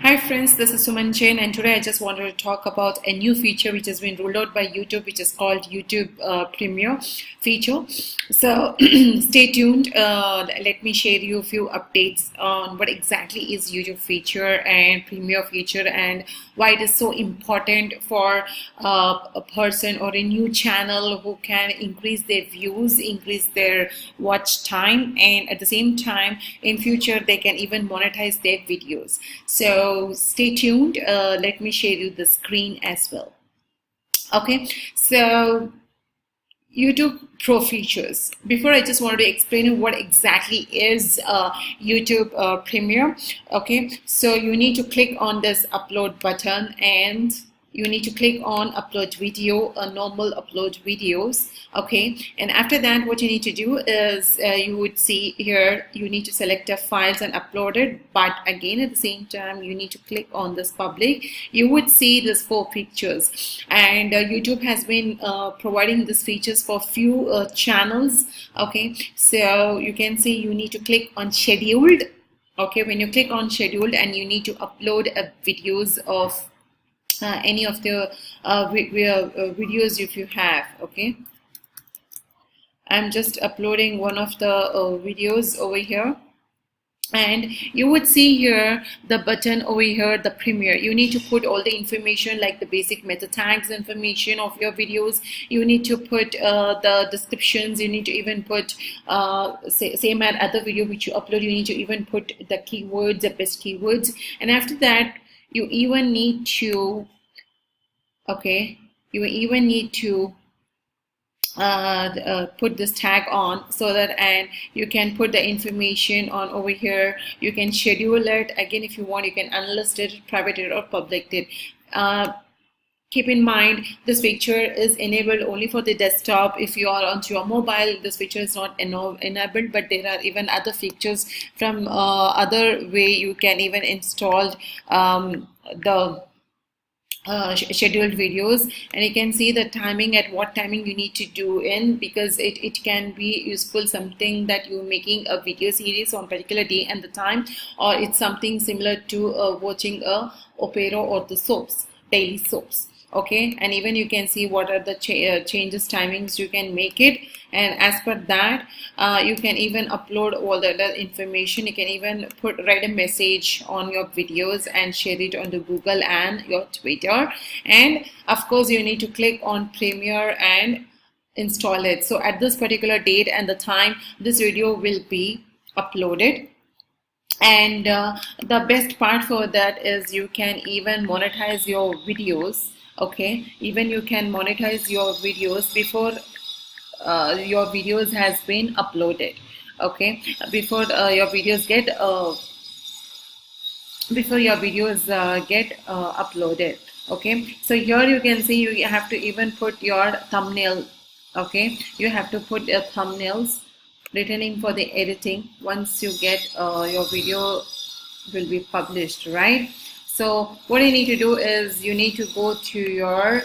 Hi friends, this is Suman Jain, and today I just wanted to talk about a new feature which has been rolled out by YouTube, which is called YouTube Premiere feature. So stay tuned. Let me share you a few updates on what exactly is YouTube feature and Premiere feature and why it is so important for a person or a new channel who can increase their views, increase their watch time, and at the same time in future they can even monetize their videos. So stay tuned. Let me share you the screen as well. Okay, so YouTube Pro features. Before, I just wanted to explain what exactly is YouTube Premiere. Okay, so you need to click on this upload button and you need to click on upload video, normal upload videos. Okay, and after that what you need to do is you would see here you need to select the files and upload it, but again at the same time you need to click on this public. You would see this 4 pictures, and YouTube has been providing these features for few channels. Okay, so you can see you need to click on scheduled. Okay, when you click on scheduled, and you need to upload videos of any of the videos if you have. Okay, I'm just uploading one of the videos over here, and you would see here the button over here, the Premiere. You need to put all the information like the basic meta tags information of your videos. You need to put the descriptions. You need to even put same as other video which you upload, you need to even put the keywords, the best keywords, and after that you even need to put this tag on, so that and you can put the information on over here. You can schedule it again if you want. You can unlisted it, private it, or public it. Keep in mind this feature is enabled only for the desktop. If you are onto your mobile, this feature is not enabled, but there are even other features from other way you can even install the scheduled videos, and you can see the timing, at what timing you need to do in, because it can be useful something that you're making a video series on particular day and the time, or it's something similar to watching a opera or the soaps, daily soaps. Okay, and even you can see what are the changes, timings you can make it, and as per that you can even upload all the other information. You can even write a message on your videos and share it on the Google and your Twitter, and of course you need to click on Premiere and install it. So at this particular date and the time this video will be uploaded. And the best part for that is you can even monetize your videos. Okay, even you can monetize your videos before your videos has been uploaded. Okay, before your videos get uploaded. Okay, so here you can see you have to even put your thumbnail. Okay, you have to put your thumbnails returning for the editing once you get your video will be published, right? So what you need to do is you need to go to your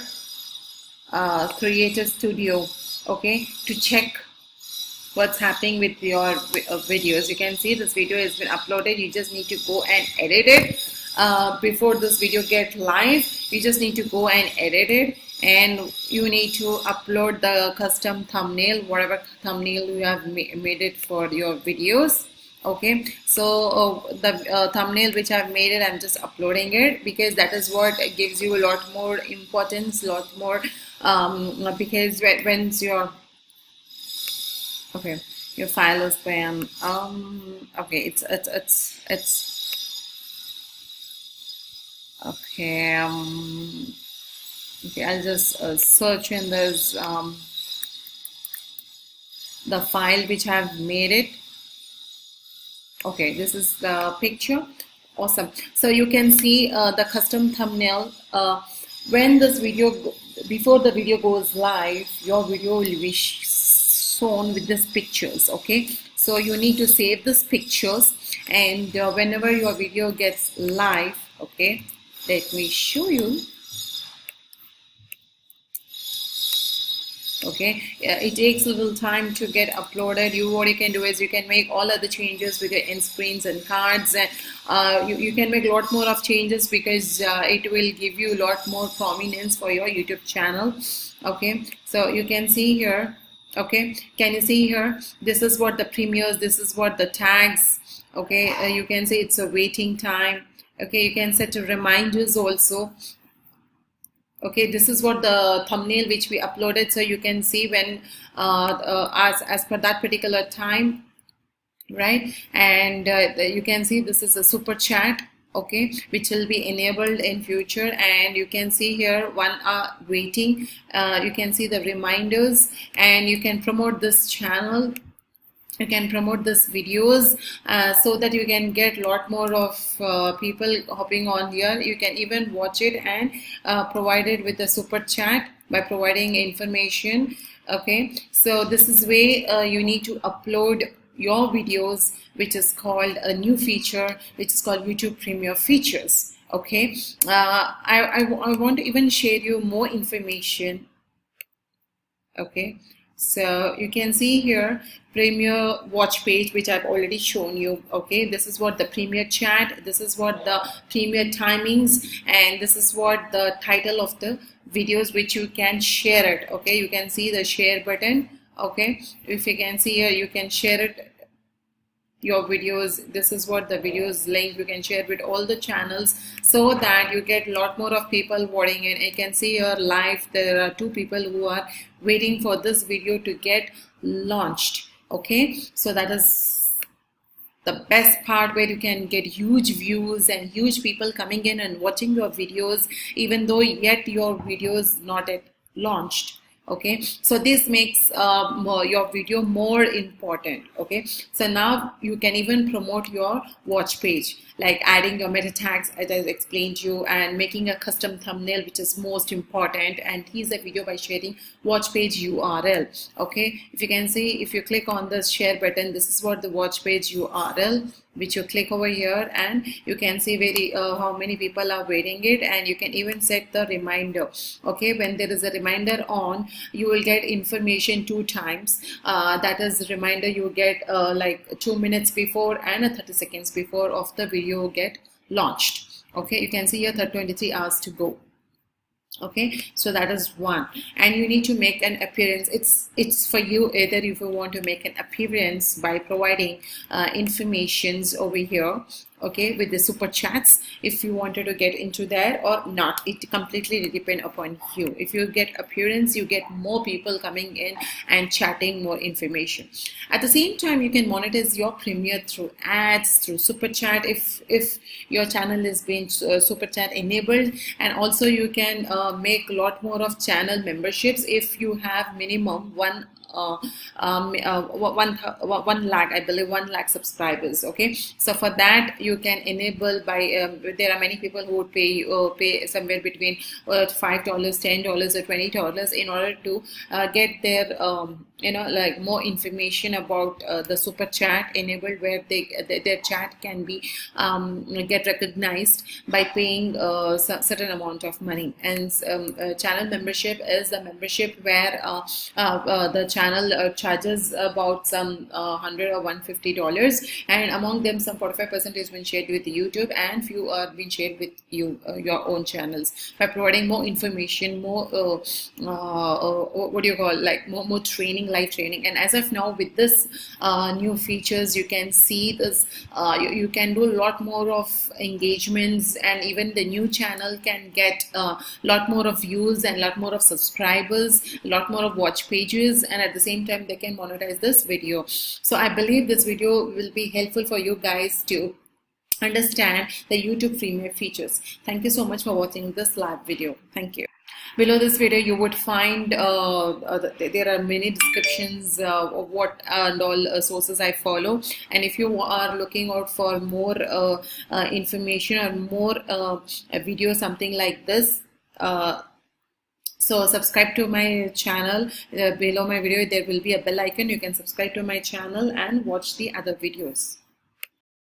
Creator Studio, okay, to check what's happening with your videos. You can see this video has been uploaded. You just need to go and edit it before this video get live. You just need to go and edit it, and you need to upload the custom thumbnail, whatever thumbnail you have made it for your videos. Okay, so the thumbnail which I've made it, I'm just uploading it because that is what gives you a lot more importance, lot more because once your your file is been okay, it's okay, okay, I'll just search in this the file which I've made it. Okay, this is the picture. Awesome. So you can see the custom thumbnail. When this video, before the video goes live, your video will be shown with these pictures. Okay, so you need to save these pictures, and whenever your video gets live, okay, let me show you. Okay, it takes a little time to get uploaded. What you can do is you can make all other changes with your end screens and cards, and you can make a lot more of changes because it will give you a lot more prominence for your YouTube channel. Okay, so you can see here. Okay, can you see here? This is what the premieres, this is what the tags. Okay, you can see it's a waiting time. Okay, you can set reminders also. Okay, this is what the thumbnail which we uploaded, so you can see when as per that particular time, right? And you can see this is a super chat, okay, which will be enabled in future. And you can see here 1 hour waiting. You can see the reminders, and you can promote this channel, you can promote this videos, so that you can get a lot more of people hopping on here. You can even watch it and provide it with a super chat by providing information. Okay, so this is way you need to upload your videos, which is called a new feature, which is called YouTube Premiere features. Okay, I want to even share you more information. Okay, so you can see here Premiere watch page, which I've already shown you. Okay, this is what the Premiere chat, this is what the Premiere timings, and this is what the title of the videos which you can share it. Okay, you can see the share button. Okay, if you can see here, you can share it, your videos. This is what the videos link, you can share with all the channels so that you get a lot more of people watching it. You can see here live, there are 2 people who are waiting for this video to get launched. Okay, so that is the best part, where you can get huge views and huge people coming in and watching your videos, even though yet your video is not yet launched. Okay, so this makes your video more important. Okay, so now you can even promote your watch page, like adding your meta tags as I explained to you, and making a custom thumbnail, which is most important, and tease a video by sharing watch page URL. Okay, if you can see, if you click on this share button, this is what the watch page URL, which you click over here, and you can see how many people are waiting it, and you can even set the reminder. Okay, when there is a reminder on, you will get information 2 times. That is reminder you get like 2 minutes before and 30 seconds before of the video get launched. Okay, you can see here 23 hours to go. Okay, so that is one. And you need to make an appearance. It's for you, either if you want to make an appearance by providing informations over here, okay, with the super chats, if you wanted to get into there or not, it completely depends upon you. If you get appearance, you get more people coming in and chatting more information. At the same time, you can monetize your Premiere through ads, through super chat, if your channel is being super chat enabled. And also you can make a lot more of channel memberships if you have minimum 1 lakh, I believe 1 lakh subscribers. Okay, so for that you can enable by there are many people who would pay somewhere between $5, $10 or $20 in order to get their like more information about the super chat enabled, where their chat can be get recognized by paying certain amount of money. And channel membership is the membership where the channel charges about some $100 or $150, and among them some 45% has been shared with YouTube, and few are being shared with you your own channels, by providing more information, more what do you call, like more training, live training. And as of now, with this new features, you can see this you can do a lot more of engagements, and even the new channel can get a lot more of views and a lot more of subscribers, a lot more of watch pages, and at the same time they can monetize this video. So I believe this video will be helpful for you guys to understand the YouTube Premiere features. Thank you so much for watching this live video. Thank you. Below this video you would find there are many descriptions of what and all sources I follow, and if you are looking out for more information or more video something like this, so subscribe to my channel. Below my video there will be a bell icon. You can subscribe to my channel and watch the other videos.